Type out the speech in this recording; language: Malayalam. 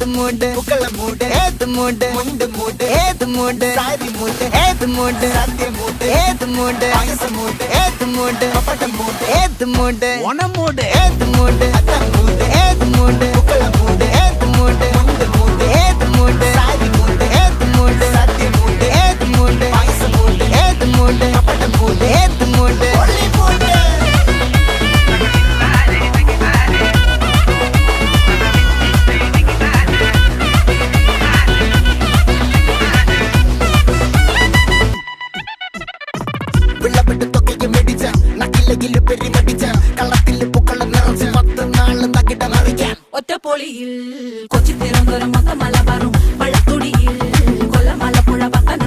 മൂട് പുക്കള മൂട് ഏത് മൂട് മുണ്ട് മൂട് ഏത് മൂട് സാരി മൂട് ഏത് മൂട് സത്യ മൂട് ഏത് മൂട് പായസ മൂട് ഏത് മൂട് പപ്പടം മൂട് ഏത് മൂട് ഓണം മൂട് ഏത് മൂട് അത്തം മൂട് ഏത് മൂട് പുക്കള മൂട് ഏത് മൂട് മുണ്ട് മൂട് ഏത് മൂട് സാരി മൂട് ഏത് മൂട് സത്യ മൂട് ഏത് മൂട് പായസ മൂട് ഏത് മൂട് പപ്പടം മൂട് ഏത് മൂട് ഒള്ളി മൂട് ഒറ്റപ്പൊളിയിൽ കൊച്ചി തിരുവനന്തപുരം മൊത്തം മലബാറും വള്ളത്തുടിയിൽ കൊല്ലം ആലപ്പുഴ പത്തനം